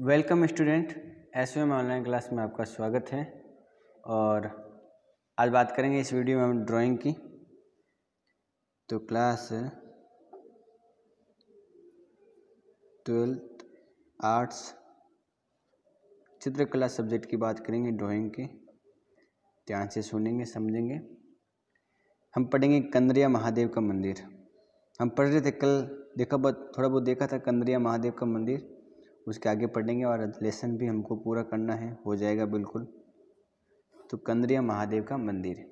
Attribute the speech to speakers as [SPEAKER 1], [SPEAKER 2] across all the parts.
[SPEAKER 1] Welcome student, SVM online class में आपका स्वागत है। और आज बात करेंगे इस वीडियो में हम ड्राइंग की। तो क्लास 12th आर्ट्स चित्रकला सब्जेक्ट की बात करेंगे, ड्राइंग की। ध्यान से सुनेंगे, समझेंगे। हम पढ़ेंगे कंदरिया महादेव का मंदिर। हम पढ़ रहे थे कल, थोड़ा बहुत देखा था कंदरिया महादेव का मंदिर। उसके आगे पढ़ेंगे और लेसन भी हमको पूरा करना है, हो जाएगा बिल्कुल। तो कंदरिया महादेव का मंदिर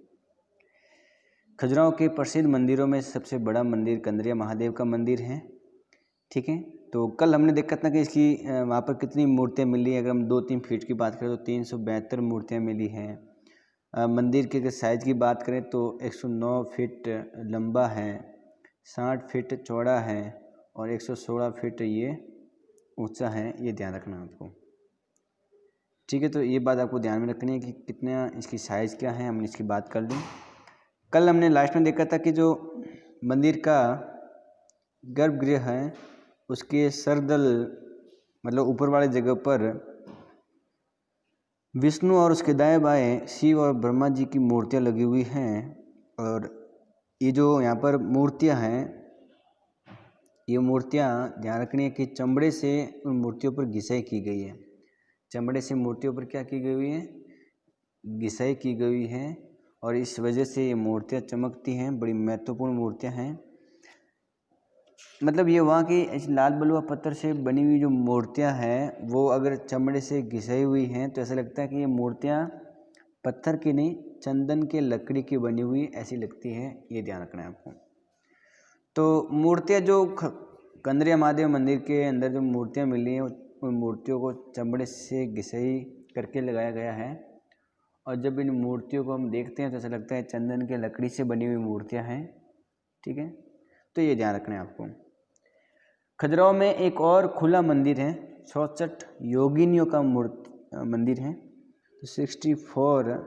[SPEAKER 1] खजुराहो के प्रसिद्ध मंदिरों में सबसे बड़ा मंदिर कंदरिया महादेव का मंदिर है। ठीक है, तो कल हमने देखा था कि इसकी वहाँ पर कितनी मूर्तियाँ मिली। अगर हम 2-3 फीट की बात करें तो 372 मूर्तियाँ मिली हैं। मंदिर के साइज़ की बात करें तो 109 फीट लंबा है, 60 फीट चौड़ा है और 116 फीट ये ऊंचा है। ये ध्यान रखना आपको, ठीक है। तो ये बात आपको ध्यान में रखनी है कि कितना इसकी साइज़ क्या है। हमने इसकी बात कर ली। कल हमने लास्ट में देखा था कि जो मंदिर का गर्भगृह है उसके सरदल मतलब ऊपर वाले जगह पर विष्णु और उसके दाएं बाएं शिव और ब्रह्मा जी की मूर्तियां लगी हुई हैं। और ये जो यहाँ पर मूर्तियां हैं, ये मूर्तियाँ ध्यान रखनी है कि चमड़े से उन मूर्तियों पर घिसाई की गई है। चमड़े से मूर्तियों पर क्या की गई हुई है? घिसाई की गई है। और इस वजह से ये मूर्तियाँ चमकती हैं, बड़ी महत्वपूर्ण मूर्तियाँ हैं। मतलब ये वहाँ की लाल बलुआ पत्थर से बनी हुई जो मूर्तियाँ हैं वो अगर चमड़े से घिसाई हुई हैं तो ऐसा लगता है कि ये मूर्तियाँ पत्थर की नहीं, चंदन के लकड़ी की बनी हुई ऐसी लगती है। ये ध्यान रखना है आपको। तो मूर्तियाँ जो कंदरिया महादेव मंदिर के अंदर जो मूर्तियाँ मिली हैं उन मूर्तियों को चमड़े से घिसाई करके लगाया गया है। और जब इन मूर्तियों को हम देखते हैं तो ऐसा लगता है चंदन के लकड़ी से बनी हुई मूर्तियाँ हैं। ठीक है, तो ये ध्यान रखना है आपको। खजुराहो में एक और खुला मंदिर है, 64 योगिनियों का मंदिर है। तो 64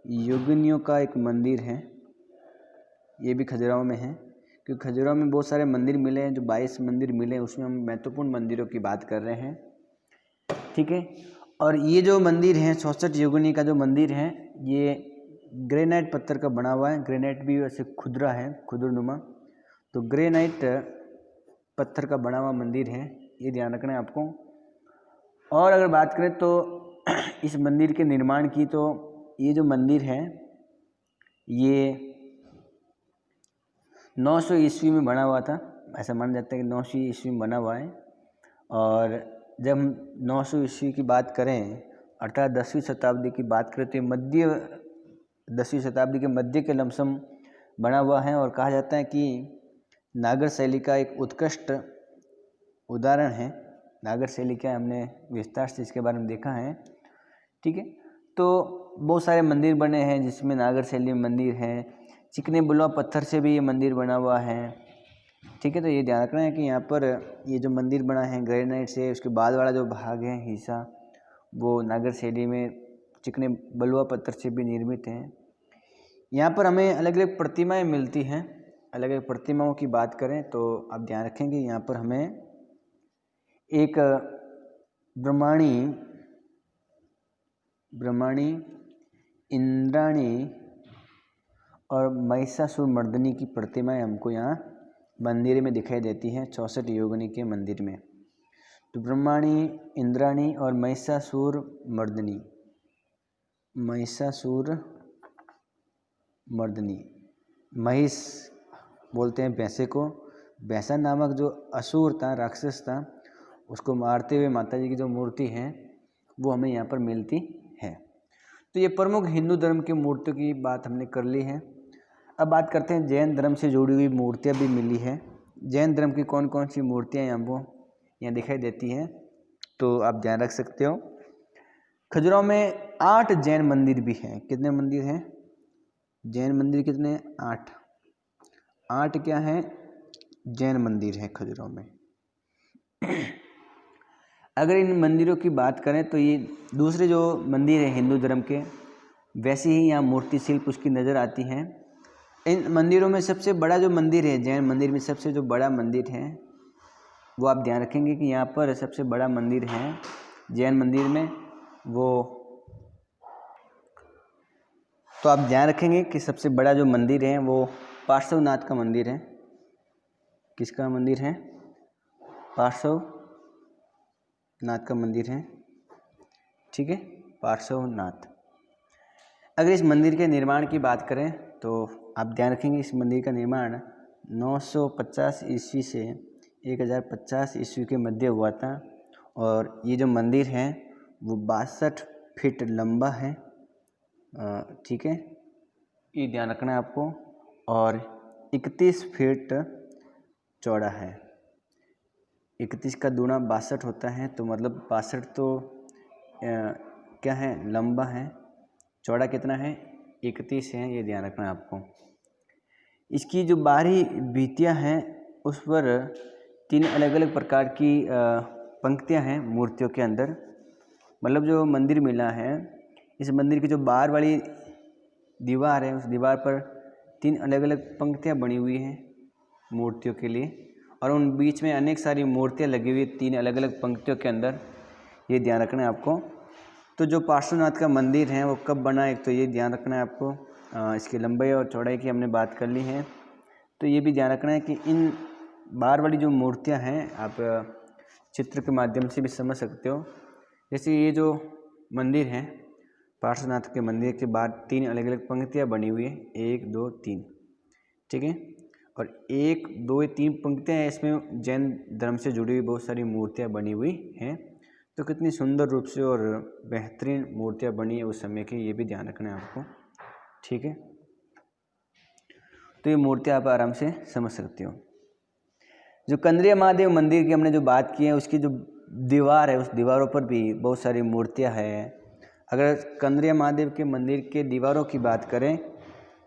[SPEAKER 1] योगिनियों का एक मंदिर है, ये भी खजुराहो में है। क्योंकि खजुराहो में बहुत सारे मंदिर मिले हैं, जो 22 मंदिर मिले हैं उसमें हम महत्वपूर्ण मंदिरों की बात कर रहे हैं। ठीक है, और ये जो मंदिर है 64 योगिनी का जो मंदिर है ये ग्रेनाइट पत्थर का बना हुआ है। ग्रेनाइट भी वैसे खुदरा है, खुदरनुमा। तो ग्रेनाइट पत्थर का बना हुआ मंदिर है, ये ध्यान रखना है आपको। और अगर बात करें तो इस मंदिर के निर्माण की, तो ये जो मंदिर है ये 900 ईस्वी में बना हुआ था। ऐसा माना जाता है कि 900 ईस्वी में बना हुआ है। और जब हम 900 ईस्वी की बात करें अर्थात 10वीं शताब्दी की बात करें तो मध्य 10वीं शताब्दी के मध्य के लमसम बना हुआ है। और कहा जाता है कि नागर शैली का एक उत्कृष्ट उदाहरण है। नागर शैली क्या, हमने विस्तार से इसके बारे में देखा है। ठीक है, तो बहुत सारे मंदिर बने हैं जिसमें नागर शैली में मंदिर है। चिकने बलुआ पत्थर से भी ये मंदिर बना हुआ है। ठीक है, तो ये ध्यान रखना है कि यहाँ पर ये जो मंदिर बना है ग्रेनाइट से, उसके बाद वाला जो भाग है हिस्सा वो नागर शैली में चिकने बलुआ पत्थर से भी निर्मित है। यहाँ पर हमें अलग अलग प्रतिमाएं मिलती हैं। अलग अलग प्रतिमाओं की बात करें तो आप ध्यान रखेंगे यहाँ पर हमें एक ब्रह्माणी, इंद्राणी और महिषासुर मर्दिनी की प्रतिमाएं हमको यहाँ मंदिर में दिखाई देती हैं 64 योगिनी के मंदिर में। तो ब्रह्माणी, इंद्राणी और महिषासुर मर्दिनी, महिष बोलते हैं भैंसे को। भैंसा नामक जो असुर था, राक्षस था, उसको मारते हुए माता जी की जो मूर्ति है वो हमें यहाँ पर मिलती है। तो ये प्रमुख हिंदू धर्म की मूर्तियों की बात हमने कर ली है। अब बात करते हैं जैन धर्म से जुड़ी हुई मूर्तियाँ भी मिली है। जैन धर्म की कौन कौन सी मूर्तियाँ यहाँ दिखाई देती हैं, तो आप ध्यान रख सकते हो। खजुराहो में 8 जैन मंदिर भी हैं। कितने मंदिर हैं? जैन मंदिर कितने? 8 क्या हैं? जैन मंदिर हैं खजुराहो में। अगर इन मंदिरों की बात करें तो ये दूसरे जो मंदिर है हिंदू धर्म के, वैसे ही यहाँ मूर्ति शिल्प उसकी नज़र आती हैं। इन मंदिरों में सबसे बड़ा जो मंदिर है, जैन मंदिर में सबसे जो बड़ा मंदिर है वो आप ध्यान रखेंगे कि यहाँ पर सबसे बड़ा मंदिर है जैन मंदिर में वो, तो आप ध्यान रखेंगे कि सबसे बड़ा जो मंदिर है वो पार्श्वनाथ का मंदिर है। किसका मंदिर है? पार्श्वनाथ का मंदिर है। ठीक है, पार्श्वनाथ। अगर इस मंदिर के निर्माण की बात करें तो आप ध्यान रखेंगे इस मंदिर का निर्माण 950 ईस्वी से 1050 ईस्वी के मध्य हुआ था और ये जो मंदिर है वो 62 फीट लंबा है। ठीक है, ये ध्यान रखना है आपको, और 31 फीट चौड़ा है। 31 का दूना 62 होता है, तो मतलब 62 तो क्या है, लंबा है। चौड़ा कितना है? 31 है, ये ध्यान रखना है आपको। इसकी जो बाहरी भित्तियाँ हैं उस पर 3 अलग अलग प्रकार की पंक्तियाँ हैं मूर्तियों के अंदर। मतलब जो मंदिर मिला है, इस मंदिर की जो बाहर वाली दीवार है उस दीवार पर 3 अलग अलग पंक्तियाँ बनी हुई हैं मूर्तियों के लिए, और उन बीच में अनेक सारी मूर्तियाँ लगी हुई 3 अलग अलग पंक्तियों के अंदर, ये ध्यान रखना है आपको। तो जो पार्श्वनाथ का मंदिर है वो कब बना, एक तो ये ध्यान रखना है आपको। इसकी लंबाई और चौड़ाई की हमने बात कर ली है, तो ये भी ध्यान रखना है कि इन बाहर वाली जो मूर्तियाँ हैं आप चित्र के माध्यम से भी समझ सकते हो। जैसे ये जो मंदिर है पार्श्वनाथ के मंदिर के बाद 3 अलग अलग पंक्तियाँ बनी हुई है, 1 2 3, ठीक है। और 1 2 3 पंक्तियाँ हैं, इसमें जैन धर्म से जुड़ी हुई बहुत सारी मूर्तियाँ बनी हुई हैं। तो कितनी सुंदर रूप से और बेहतरीन मूर्तियाँ बनी है उस समय की, ये भी ध्यान रखना है आपको, ठीक है। तो ये मूर्तियाँ आप आराम से समझ सकते हो। जो कंद्रिया महादेव मंदिर की हमने जो बात की है, उसकी जो दीवार है उस दीवारों पर भी बहुत सारी मूर्तियाँ हैं। अगर कंद्रिया महादेव के मंदिर के दीवारों की बात करें,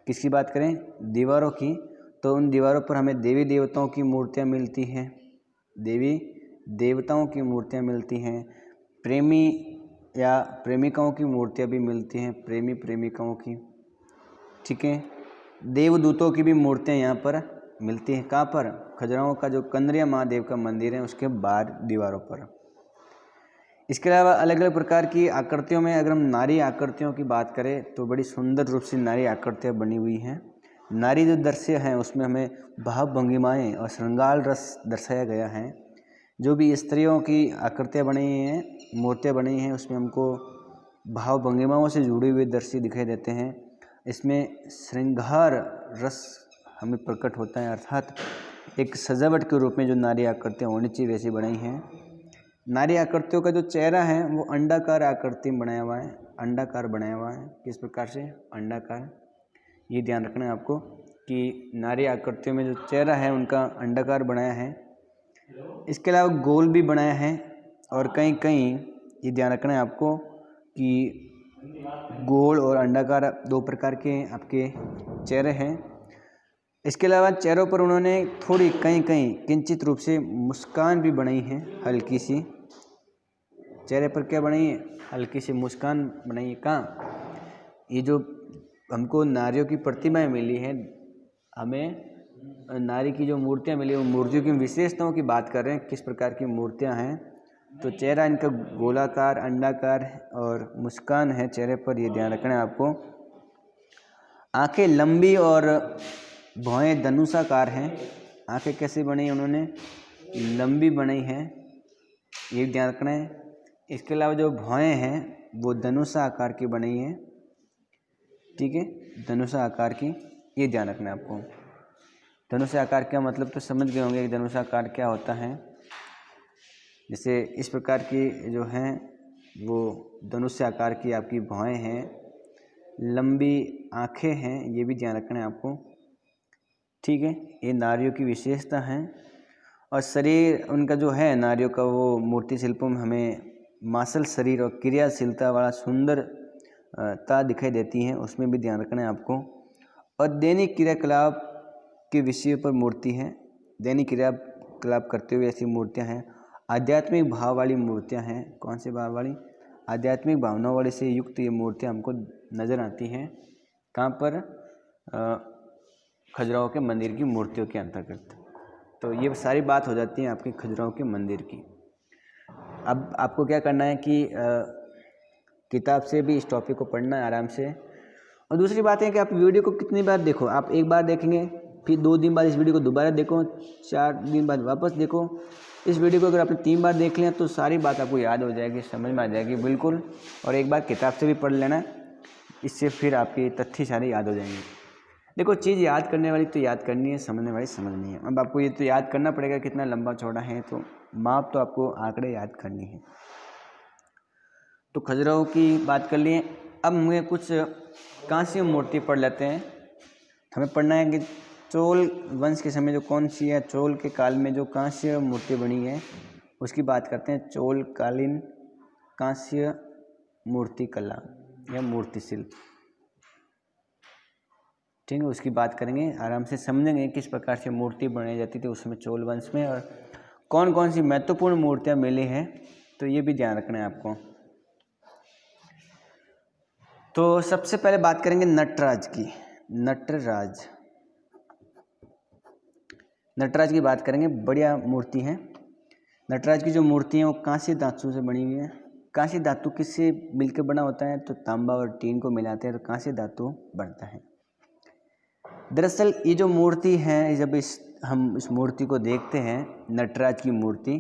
[SPEAKER 1] किसकी बात करें? दीवारों की, तो उन दीवारों पर हमें देवी देवताओं की मूर्तियाँ मिलती हैं, देवी देवताओं की मूर्तियाँ मिलती हैं, प्रेमी या प्रेमिकाओं की मूर्तियाँ भी मिलती हैं, प्रेमी प्रेमिकाओं की, ठीक है। देवदूतों की भी मूर्तियाँ यहाँ पर मिलती हैं। कहाँ पर? खजुराहो का जो कंद्रिया महादेव का मंदिर है उसके बाहर दीवारों पर। इसके अलावा अलग अलग प्रकार की आकृतियों में अगर हम नारी आकृतियों की बात करें तो बड़ी सुंदर रूप से नारी आकृतियाँ बनी हुई हैं। नारी जो दृश्य हैं उसमें हमें भाव भंगिमाएँ और श्रृंगार रस दर्शाया गया है। जो भी स्त्रियों की आकृतियाँ बनी हैं, मूर्तियाँ बनी हैं, उसमें हमको भाव भंगिमाओं से जुड़े हुए दृश्य दिखाई देते हैं। इसमें श्रृंगार रस हमें प्रकट होता है, अर्थात एक सजावट के रूप में जो नारी आकृतियाँ होनी चाहिए वैसी बनाई हैं। नारी आकृतियों का जो चेहरा है वो अंडाकार आकृति में बनाया हुआ है, अंडाकार बनाया हुआ है। किस प्रकार से? अंडाकार। ये ध्यान रखना है आपको कि नारी आकृतियों में जो चेहरा है उनका अंडाकार बनाया है। इसके अलावा गोल भी बनाया है, और कहीं कहीं ये ध्यान रखना है आपको कि गोल और अंडाकार 2 प्रकार के आपके चेहरे हैं। इसके अलावा चेहरों पर उन्होंने थोड़ी कहीं कहीं किंचित रूप से मुस्कान भी बनाई है, हल्की सी। चेहरे पर क्या बनाई है? हल्की सी मुस्कान बनाई है। कहाँ? ये जो हमको नारियों की प्रतिमाएं मिली हैं, हमें नारी की जो मूर्तियां मिली, वो मूर्तियों की विशेषताओं की बात कर रहे हैं, किस प्रकार की मूर्तियां हैं। तो चेहरा इनका गोलाकार, अंडाकार और मुस्कान है चेहरे पर, ये ध्यान रखना है आपको। आंखें लंबी और भौहें धनुषाकार हैं। आंखें कैसे बनी? उन्होंने लंबी बनाई हैं, ये ध्यान रखना है। इसके अलावा जो भौहें हैं वो धनुषा आकार की बनाई हैं, ठीक है, धनुषा आकार की, ये ध्यान रखना है आपको। धनुषा आकार क्या मतलब तो समझ गए होंगे कि धनुषा आकार क्या होता है। जैसे इस प्रकार की जो हैं वो धनुष्य आकार की आपकी भौहें हैं, लंबी आँखें हैं, ये भी ध्यान रखना है आपको, ठीक है। ये नारियों की विशेषता है। और शरीर उनका जो है नारियों का, वो मूर्ति शिल्पों में हमें मासल शरीर और क्रियाशीलता वाला सुंदरता दिखाई देती है, उसमें भी ध्यान रखना है आपको। और दैनिक क्रियाकलाप के विषय पर मूर्ति है, दैनिक क्रियाकलाप करते हुए ऐसी मूर्तियां हैं। आध्यात्मिक भाव वाली मूर्तियां हैं। कौन से भाव वाली? आध्यात्मिक भावनाओं वाले से युक्त ये मूर्तियां हमको नज़र आती हैं। कहाँ पर? खजुराहो के मंदिर की मूर्तियों के अंतर्गत। तो ये सारी बात हो जाती है आपके खजुराहो के मंदिर की। अब आपको क्या करना है कि किताब से भी इस टॉपिक को पढ़ना है आराम से। और दूसरी बात है कि आप वीडियो को कितनी बार देखो। आप एक बार देखेंगे, फिर 2 दिन बाद इस वीडियो को दोबारा देखो, 4 दिन बाद वापस देखो। इस वीडियो को अगर आपने 3 बार देख लिया तो सारी बात आपको याद हो जाएगी, समझ में आ जाएगी बिल्कुल। और एक बार किताब से भी पढ़ लेना, इससे फिर आपकी तथ्य सारे याद हो जाएंगे। देखो, चीज़ याद करने वाली तो याद करनी है, समझने वाली समझनी है। अब आपको ये तो याद करना पड़ेगा कितना लंबा चौड़ा है, तो माप तो आपको आंकड़े याद करनी है। तो खजुराहो की बात कर लिए। अब हमें कुछ कांस्य मूर्ति पढ़ लेते हैं। हमें पढ़ना है कि चोल वंश के समय जो कौन सी है, चोल के काल में जो कांस्य मूर्ति बनी है उसकी बात करते हैं। चोल कालीन कांस्य मूर्ति कला या मूर्ति शिल्प, ठीक है, उसकी बात करेंगे। आराम से समझेंगे किस प्रकार से मूर्ति बनाई जाती थी उसमें चोल वंश में, और कौन कौन सी महत्वपूर्ण मूर्तियां मिली हैं, तो ये भी ध्यान रखना है आपको। तो सबसे पहले बात करेंगे नटराज की। नटराज की बात करेंगे, बढ़िया मूर्ति है। नटराज की जो मूर्ति है वो कांस्य धातु से बनी हुई है। कांस्य धातु किससे मिलकर बना होता है, तो तांबा और टीन को मिलाते हैं तो कांस्य धातु बनता है। दरअसल ये जो मूर्ति है, जब हम इस मूर्ति को देखते हैं, नटराज की मूर्ति,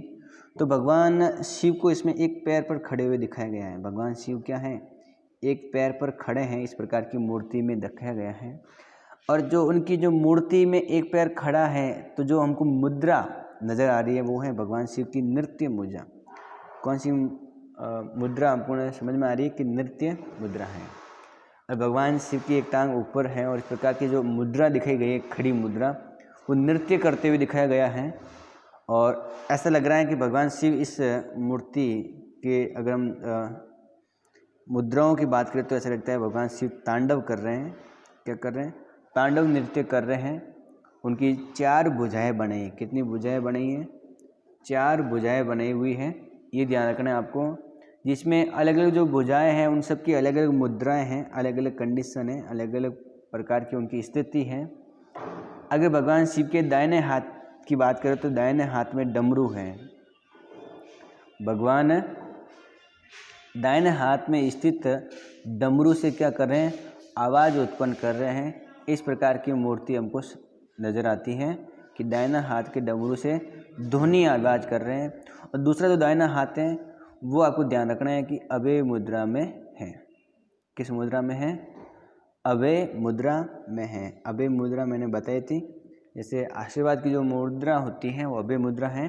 [SPEAKER 1] तो भगवान शिव को इसमें एक पैर पर खड़े हुए दिखाया गया है। भगवान शिव क्या है, एक पैर पर खड़े हैं, इस प्रकार की मूर्ति में दिखाया गया है। और जो उनकी जो मूर्ति में एक पैर खड़ा है, तो जो हमको मुद्रा नज़र आ रही है वो है भगवान शिव की नृत्य मुद्रा। कौन सी मुद्रा हमको समझ में आ रही है कि नृत्य मुद्रा है। और भगवान शिव की एक टांग ऊपर है, और इस प्रकार की जो मुद्रा दिखाई गई है, खड़ी मुद्रा, वो नृत्य करते हुए दिखाया गया है। और ऐसा लग रहा है कि भगवान शिव इस मूर्ति के, अगर हम मुद्राओं की बात करें तो ऐसा लगता है भगवान शिव तांडव कर रहे हैं। क्या कर रहे हैं, तांडव नृत्य कर रहे हैं। उनकी 4 भुजाएं बनी हैं। कितनी भुजाएं बनी हैं, 4 भुजाएं बनी हुई हैं, ये ध्यान रखना है आपको। जिसमें अलग अलग जो भुजाएं हैं उन सब की अलग अलग मुद्राएं हैं, अलग अलग कंडीशन है, अलग अलग प्रकार की उनकी स्थिति है। अगर भगवान शिव के दाहिने हाथ की बात करें तो दाहिने हाथ में डमरू है। भगवान दाहिने हाथ में स्थित डमरू से क्या कर रहे हैं, आवाज़ उत्पन्न कर रहे हैं। इस प्रकार की मूर्ति हमको नज़र आती है कि दाहिना हाथ के डमरू से ध्वनि आवाज़ कर रहे हैं। और दूसरा जो दाहिना हाथ है वो आपको ध्यान रखना है कि अभय मुद्रा में है। किस मुद्रा में है, अभय मुद्रा में है। अभय मुद्रा मैंने बताई थी, जैसे आशीर्वाद की जो मुद्रा होती है वो अभय मुद्रा है।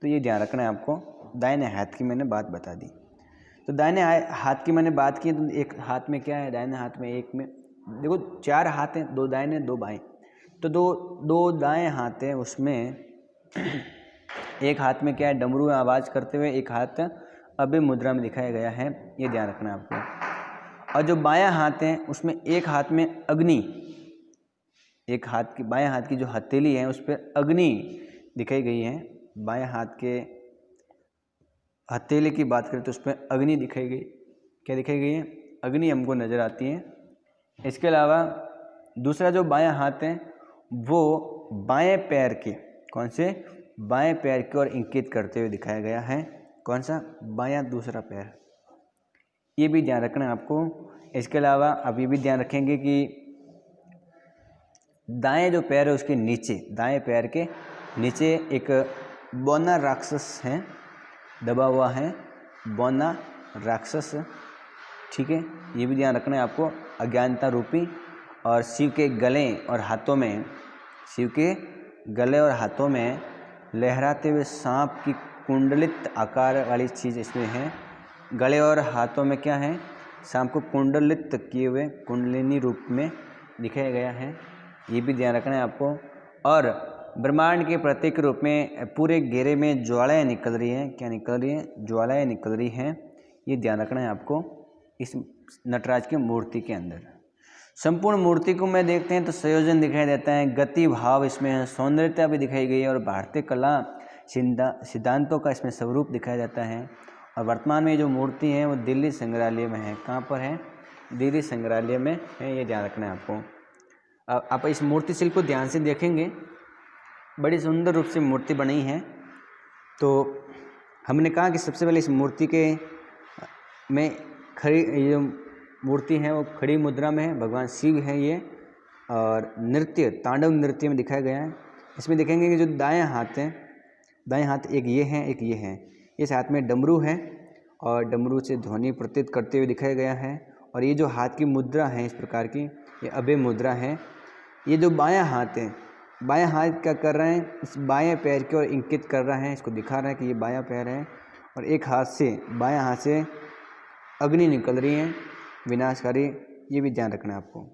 [SPEAKER 1] तो ये ध्यान रखना है आपको। दाहिने हाथ की मैंने बात बता दी। तो दाहिने हाथ की मैंने बात की, तो एक हाथ में क्या है, दाहिने हाथ में एक में देखो 4 हाथ हैं, 2 दाहिने 2 बाएं। तो दो दाएं हाथ हैं, उसमें एक हाथ में क्या है, डमरू आवाज़ करते हुए, एक हाथ अभय मुद्रा में दिखाया गया है। ये ध्यान रखना है आपको। और जो बायां हाथ है उसमें एक हाथ में अग्नि, एक हाथ की बायां हाथ की जो हथेली है उस पर अग्नि दिखाई गई है। बायां हाथ के हथेली की बात करें तो उसमें अग्नि दिखाई गई। क्या दिखाई गई है, अग्नि हमको नज़र आती है। इसके अलावा दूसरा जो बायां हाथ है वो बाएं पैर के, कौन से, बाएं पैर की ओर इंगित करते हुए दिखाया गया है। कौन सा, बायां दूसरा पैर। ये भी ध्यान रखना है आपको। इसके अलावा आप ये भी ध्यान रखेंगे कि दाएं जो पैर है उसके नीचे, दाएं पैर के नीचे एक बौना राक्षस है, दबा हुआ है, बौना राक्षस, ठीक है। ये भी ध्यान रखना है आपको, अज्ञानता रूपी। और शिव के गले और हाथों में, शिव के गले और हाथों में लहराते हुए सांप की कुंडलित आकार वाली चीज़ इसमें है। गले और हाथों में क्या है, सांप को कुंडलित किए हुए कुंडलिनी रूप में दिखाया गया है। ये भी ध्यान रखना है आपको। और ब्रह्मांड के प्रतीक रूप में पूरे घेरे में ज्वालाएँ निकल रही हैं। क्या निकल रही हैं, ज्वालाएँ निकल रही हैं। ये ध्यान रखना है आपको इस नटराज की मूर्ति के अंदर। संपूर्ण मूर्ति को में देखते हैं तो संयोजन दिखाई देता है, गति भाव इसमें है, सौंदर्यता भी दिखाई गई है, और भारतीय कला सिद्धांतों का इसमें स्वरूप दिखाया जाता है। और वर्तमान में जो मूर्ति है वो दिल्ली संग्रहालय में है। कहाँ पर है, दिल्ली संग्रहालय में है। ये ध्यान रखना है आपको। आप इस मूर्ति शिल्प को ध्यान से देखेंगे बड़ी सुंदर रूप से मूर्ति बनी है। तो हमने कहा कि सबसे पहले इस मूर्ति के में खड़ी, ये जो मूर्ति है वो खड़ी मुद्रा में है, भगवान शिव है ये, और नृत्य तांडव नृत्य में दिखाया गया है। इसमें देखेंगे कि जो दायां हाथ है, दाएं हाथ एक ये है एक ये है, इस हाथ में डमरू है और डमरू से ध्वनि प्रतीत करते हुए दिखाया गया है। और ये जो हाथ की मुद्रा है इस प्रकार की, ये अभय मुद्रा है। ये जो बायां हाथ है, बायां हाथ क्या कर रहे हैं, इस बाएं पैर की ओर इंकित कर रहा है, इसको दिखा रहा है कि ये बायां पैर है। और एक हाथ से, बायां हाथ से अग्नि निकल रही है विनाशकारी, ये भी ध्यान रखना है आपको।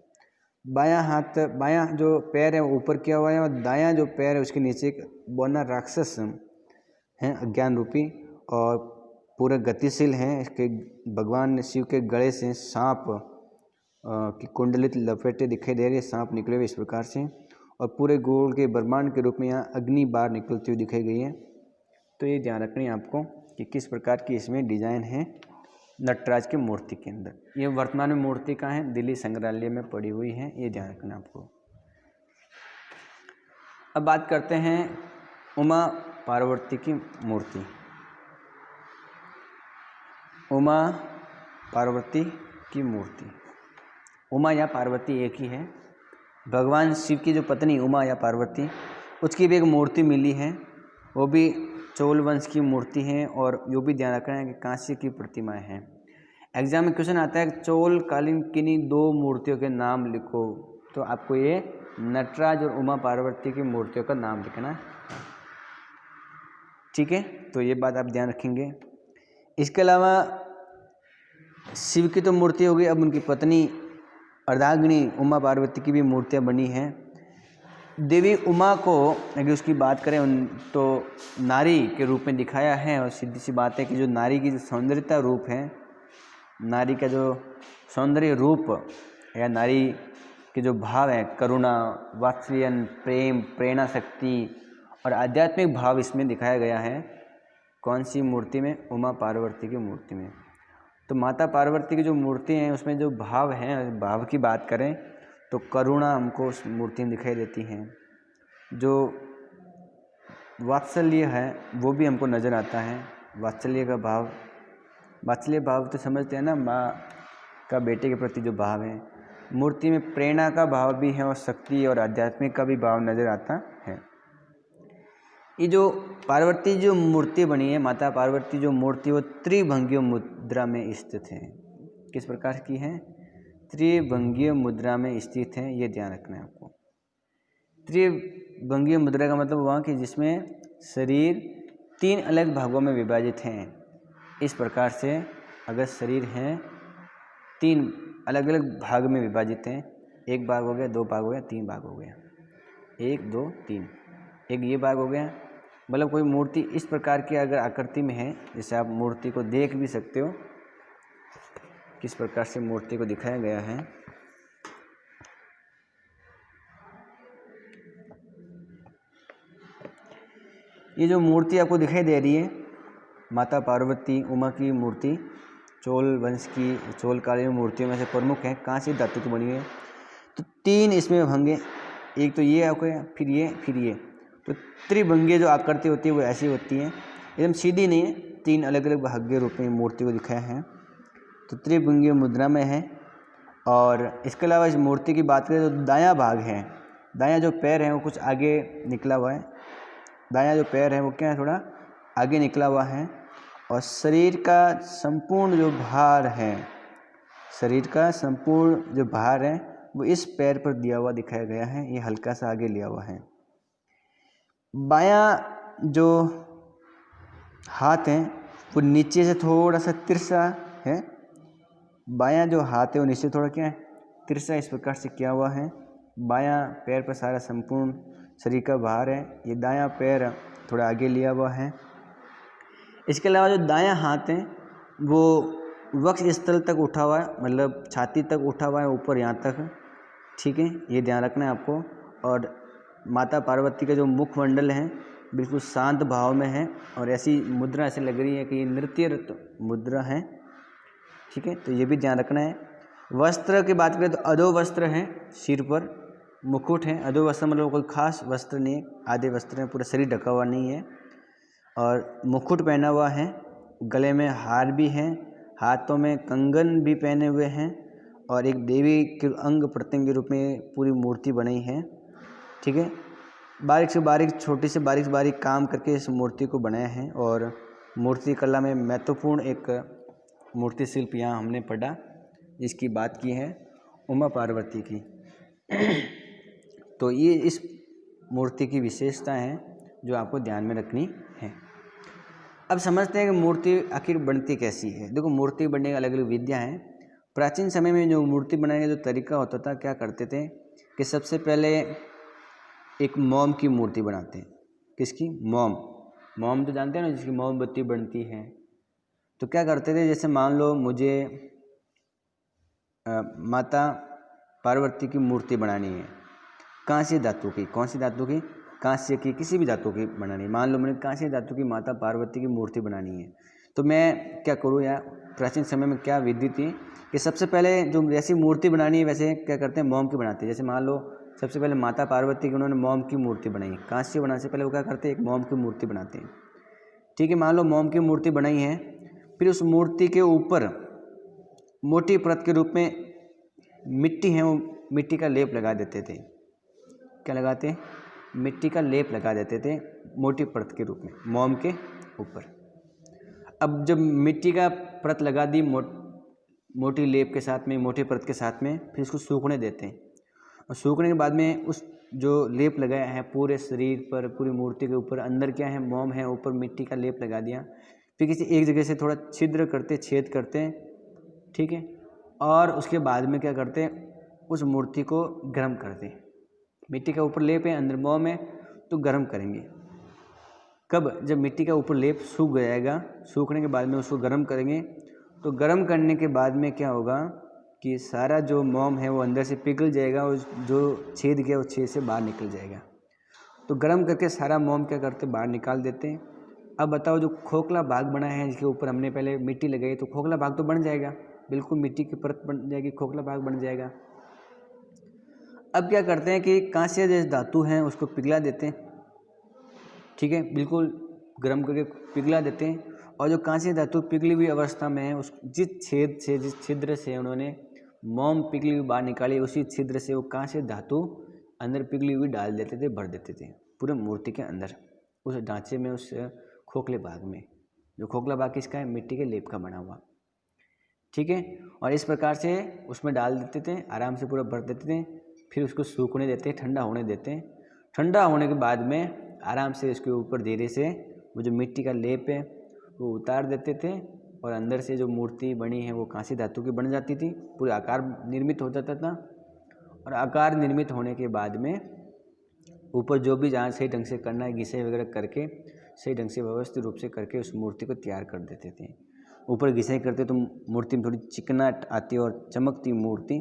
[SPEAKER 1] बायां हाथ, बायां जो पैर है वो ऊपर किया हुआ है और दायां जो पैर है उसके नीचे एक बौना राक्षस है अज्ञान रूपी, और पूरे गतिशील हैं। इसके भगवान शिव के गले से सांप की कुंडलित लपेटे दिखाई दे रही है, सांप निकले हुए इस प्रकार से, और पूरे गोल के ब्रह्मांड के रूप में यहाँ अग्नि बाहर निकलती हुई दिखाई गई है। तो ये ध्यान रखनी है आपको कि किस प्रकार की इसमें डिजाइन है नटराज की मूर्ति के अंदर। ये वर्तमान में मूर्ति कहाँ है, दिल्ली संग्रहालय में पड़ी हुई है, ये ध्यान रखना आपको। अब बात करते हैं उमा पार्वती की मूर्ति। उमा पार्वती की मूर्ति, उमा या पार्वती एक ही है। भगवान शिव की जो पत्नी उमा या पार्वती, उसकी भी एक मूर्ति मिली है, वो भी चोल वंश की मूर्ति है। और यो भी ध्यान रखना है कि कांस्य की प्रतिमाएं हैं। एग्जाम में क्वेश्चन आता है चोल कालीन किन्हीं दो मूर्तियों के नाम लिखो, तो आपको ये नटराज और उमा पार्वती की मूर्तियों का नाम लिखना है, ठीक है। तो ये बात आप ध्यान रखेंगे। इसके अलावा शिव की तो मूर्ति हो गई, अब उनकी पत्नी अर्धांगिनी उमा पार्वती की भी मूर्तियाँ बनी हैं। देवी उमा को अगर उसकी बात करें तो नारी के रूप में दिखाया है, और सीधी सी बात है कि जो नारी की जो सौंदर्यता रूप है, नारी का जो सौंदर्य रूप या नारी के जो भाव है, करुणा, वात्सल्य, प्रेम, प्रेरणा शक्ति और आध्यात्मिक भाव इसमें दिखाया गया है। कौन सी मूर्ति में, उमा पार्वती की मूर्ति में। तो माता पार्वती की जो मूर्ति है उसमें जो भाव हैं, भाव की बात करें तो करुणा हमको उस मूर्ति में दिखाई देती है, जो वात्सल्य है वो भी हमको नज़र आता है। वात्सल्य का भाव, वात्सल्य भाव तो समझते हैं ना, माँ का बेटे के प्रति जो भाव है। मूर्ति में प्रेरणा का भाव भी है और शक्ति और आध्यात्मिक का भी भाव नज़र आता है। ये जो पार्वती जो मूर्ति बनी है, माता पार्वती जो मूर्ति, वो त्रिभंगीय मुद्रा में स्थित है। किस प्रकार की है, त्रिभंगीय मुद्रा में स्थित है, ये ध्यान रखना है आपको। त्रिभंगीय मुद्रा का मतलब हुआ कि जिसमें शरीर तीन अलग भागों में विभाजित हैं। इस प्रकार से अगर शरीर है तीन अलग अलग भाग में विभाजित हैं, एक भाग हो गया, दो भाग हो गया, तीन भाग हो गया, एक दो तीन, एक ये भाग हो गया। मतलब कोई मूर्ति इस प्रकार की अगर आकृति में है, जैसे आप मूर्ति को देख भी सकते हो किस प्रकार से मूर्ति को दिखाया गया है। ये जो मूर्ति आपको दिखाई दे रही है, माता पार्वती उमा की मूर्ति चोल वंश की, चोल कालीन मूर्तियों में से प्रमुख है, कांस्य धातु की बनी है। तो तीन इसमें भंगे, एक तो ये आपको, फिर ये, फिर ये। तो त्रिभंगीय जो आकृति होती है वो ऐसी होती है, एकदम सीधी नहीं है, तीन अलग अलग भाग्य रूप में मूर्ति को दिखाया है। तो त्रिभंगीय मुद्रा में है। और इसके अलावा इस मूर्ति की बात करें तो दायां भाग है, दायां जो पैर है वो कुछ आगे निकला हुआ है, दायां जो पैर है वो क्या है, थोड़ा आगे निकला हुआ है। और शरीर का संपूर्ण जो भार है, शरीर का संपूर्ण जो भार है वो इस पैर पर दिया हुआ दिखाया गया है, ये हल्का सा आगे लिया हुआ है। बायां जो हाथ है वो नीचे से थोड़ा सा तिरछा है, बायां जो हाथ है वो नीचे थोड़ा क्या है, तिरछा इस प्रकार से किया हुआ है। बायां पैर पर सारा संपूर्ण शरीर का भार है, ये दायां पैर थोड़ा आगे लिया हुआ है। इसके अलावा जो दायां हाथ है वो वक्ष स्थल तक उठा हुआ है, मतलब छाती तक उठा हुआ है, ऊपर यहाँ तक, ठीक है, ये ध्यान रखना है आपको। और माता पार्वती का जो मुखमंडल है बिल्कुल शांत भाव में है, और ऐसी मुद्रा ऐसे लग रही है कि ये नृत्य मुद्रा है, ठीक है। तो ये भी ध्यान रखना है। वस्त्र की बात करें तो अधो वस्त्र है सिर पर, मुकुट है। अधोवस्त्र मतलब कोई खास वस्त्र नहीं, आधे वस्त्र में पूरा शरीर ढका हुआ नहीं है। और मुकुट पहना हुआ है, गले में हार भी है, हाथों में कंगन भी पहने हुए हैं और एक देवी के अंग प्रत्यंग के रूप में पूरी मूर्ति बनी है। ठीक है, बारीक से बारीक, छोटी से बारीक काम करके इस मूर्ति को बनाया है। और मूर्ति कला में महत्वपूर्ण एक मूर्ति शिल्प यहाँ हमने पढ़ा, जिसकी बात की है उमा पार्वती की। तो ये इस मूर्ति की विशेषता है जो आपको ध्यान में रखनी है। अब समझते हैं कि मूर्ति आखिर बनती कैसी है। देखो, मूर्ति बनने की अलग अलग विधियाँ हैं। प्राचीन समय में जो मूर्ति बनाने का जो तरीका होता था, क्या करते थे कि सबसे पहले एक मोम की मूर्ति बनाते हैं। किसकी? मोम तो जानते हैं ना, जिसकी मोमबत्ती बनती है। तो क्या करते थे, जैसे मान लो मुझे माता पार्वती की मूर्ति बनानी है, कांस्य धातु की। कौन सी धातु की? कांस्य की, किसी भी धातु की बनानी है। मान लो मैंने कांस्य धातु की माता पार्वती की मूर्ति बनानी है, तो मैं क्या करूँ? या प्राचीन समय में क्या विधि थी कि सबसे पहले जो जैसी मूर्ति बनानी है वैसे क्या करते हैं, मोम की बनाते हैं। जैसे मान लो सबसे पहले माता पार्वती की उन्होंने मोम की मूर्ति बनाई, कांस्य बनाने से पहले वो क्या करते हैं, एक मोम की मूर्ति बनाते हैं। ठीक है, मान लो मोम की मूर्ति बनाई है, फिर उस मूर्ति के ऊपर मोटी परत के रूप में मिट्टी है, वो मिट्टी का लेप लगा देते थे। क्या लगाते हैं? मिट्टी का लेप लगा देते थे मोटी परत के रूप में मोम के ऊपर। अब जब मिट्टी का परत लगा दी मोटी लेप के साथ में, मोटी परत के साथ में, फिर इसको सूखने देते हैं। और सूखने के बाद में उस जो लेप लगाया है पूरे शरीर पर, पूरी मूर्ति के ऊपर, अंदर क्या है, मोम है, ऊपर मिट्टी का लेप लगा दिया। फिर किसी एक जगह से थोड़ा छिद्र करते, छेद करते हैं। ठीक है, और उसके बाद में क्या करते हैं, उस मूर्ति को गर्म करते हैं। मिट्टी का ऊपर लेप है, अंदर मोम है, तो गर्म करेंगे। कब? जब मिट्टी का ऊपर लेप सूख जाएगा, सूखने के बाद में उसको गर्म करेंगे। तो गर्म करने के बाद में क्या होगा कि सारा जो मोम है वो अंदर से पिघल जाएगा और जो छेद किया वो छेद से बाहर निकल जाएगा। तो गर्म करके सारा मोम क्या करते, बाहर निकाल देते हैं। अब बताओ, जो खोखला भाग बना है जिसके ऊपर हमने पहले मिट्टी लगाई, तो खोखला भाग तो बन जाएगा, बिल्कुल मिट्टी की परत बन जाएगी, खोखला भाग बन जाएगा। अब क्या करते हैं कि कांस्य जैसे धातु हैं उसको पिघला देते हैं। ठीक है, बिल्कुल गर्म करके पिघला देते हैं। और जो कांस्य धातु पिघली हुई अवस्था में है, उस जिस छिद्र से उन्होंने मोम पिघली हुई बाहर निकाली, उसी छिद्र से वो कांस्य धातु अंदर पिघली हुई डाल देते थे, भर देते थे पूरे मूर्ति के अंदर, उस ढांचे में, उस खोखले भाग में। जो खोखला भाग किसका है? मिट्टी के लेप का बना हुआ। ठीक है, और इस प्रकार से उसमें डाल देते थे, आराम से पूरा भर देते थे। फिर उसको सूखने देते, ठंडा होने देते। ठंडा होने के बाद में आराम से इसके ऊपर धीरे से वो जो मिट्टी का लेप है वो उतार देते थे, और अंदर से जो मूर्ति बनी है वो कांस्य धातु की बन जाती थी, पूरा आकार निर्मित हो जाता था। और आकार निर्मित होने के बाद में ऊपर जो भी जहाँ सही ढंग से करना है, घिसे वगैरह करके सही ढंग से व्यवस्थित रूप से करके उस मूर्ति को तैयार कर देते थे। ऊपर घिसे करते तो मूर्ति में थोड़ी चिकनाहट आती और चमकती मूर्ति,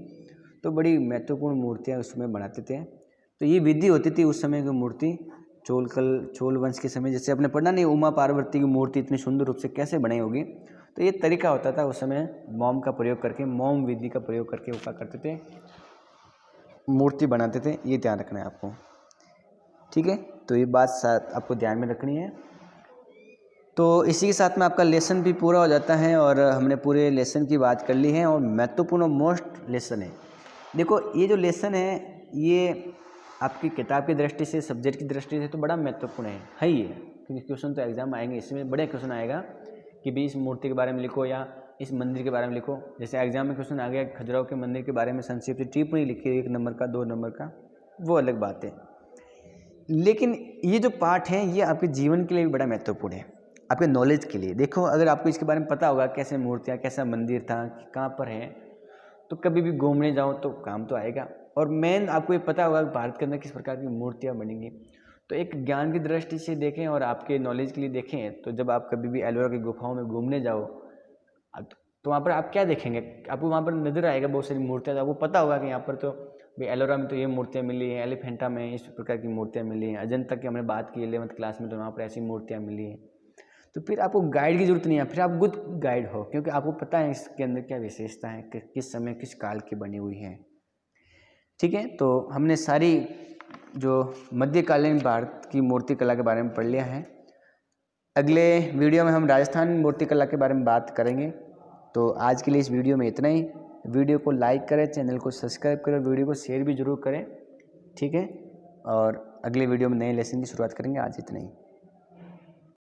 [SPEAKER 1] तो बड़ी महत्वपूर्ण मूर्तियाँ उसमें बनाते थे। तो ये विधि होती थी उस समय की मूर्ति। चोल वंश के समय, जैसे आपने पढ़ा नहीं, उमा पार्वती की मूर्ति इतनी सुंदर रूप से कैसे बनाई होगी, तो ये तरीका होता था उस समय मोम का प्रयोग करके, मोम विधि का प्रयोग करके वो क्या करते थे, मूर्ति बनाते थे। ये ध्यान रखना है आपको। ठीक है, तो ये बात आपको ध्यान में रखनी है। तो इसी के साथ में आपका लेसन भी पूरा हो जाता है, और हमने पूरे लेसन की बात कर ली है, और महत्वपूर्ण मोस्ट लेसन है। देखो, ये जो लेसन है ये आपकी किताब की दृष्टि से, सब्जेक्ट की दृष्टि से तो बड़ा महत्वपूर्ण है ही है, क्योंकि क्वेश्चन तो एग्जाम आएंगे, इसमें बड़े क्वेश्चन आएगा कि भी इस मूर्ति के बारे में लिखो या इस मंदिर के बारे में लिखो। जैसे एग्जाम में क्वेश्चन आ गया खजुराहो के मंदिर के बारे में संक्षिप्त टिप्पणी लिखी, 1 नंबर का, 2 नंबर का, वो अलग बात है। लेकिन ये जो पार्ट है ये आपके जीवन के लिए भी बड़ा महत्वपूर्ण है, आपके नॉलेज के लिए। देखो, अगर आपको इसके बारे में पता होगा कैसे मूर्तियाँ, कैसा मंदिर था, कहाँ पर है, तो कभी भी घूमने जाओ तो काम तो आएगा। और मेन आपको ये पता होगा कि भारत के अंदर किस प्रकार की मूर्तियाँ बनेंगी। तो एक ज्ञान की दृष्टि से देखें और आपके नॉलेज के लिए देखें, तो जब आप कभी भी एलोरा की गुफाओं में घूमने जाओ तो वहाँ पर आप क्या देखेंगे, आपको वहाँ पर नजर आएगा बहुत सारी मूर्तियाँ। तो आपको पता होगा कि यहाँ पर तो भाई एलोरा में तो ये मूर्तियाँ मिली हैं, एलिफेंटा में इस प्रकार की मूर्तियाँ मिली हैं, अजंता की हमने बात की 11वीं क्लास में, तो वहाँ पर ऐसी मूर्तियाँ मिली हैं। तो फिर आपको गाइड की जरूरत नहीं है, फिर आप खुद गाइड हो, क्योंकि आपको पता है इसके अंदर क्या विशेषता है, किस समय किस काल की बनी हुई है। ठीक है, तो हमने सारी जो मध्यकालीन भारत की मूर्ति कला के बारे में पढ़ लिया है। अगले वीडियो में हम राजस्थान मूर्ति कला के बारे में बात करेंगे। तो आज के लिए इस वीडियो में इतना ही। वीडियो को लाइक करें, चैनल को सब्सक्राइब करें, वीडियो को शेयर भी ज़रूर करें। ठीक है, और अगले वीडियो में नए लेसन की शुरुआत करेंगे। आज इतना ही।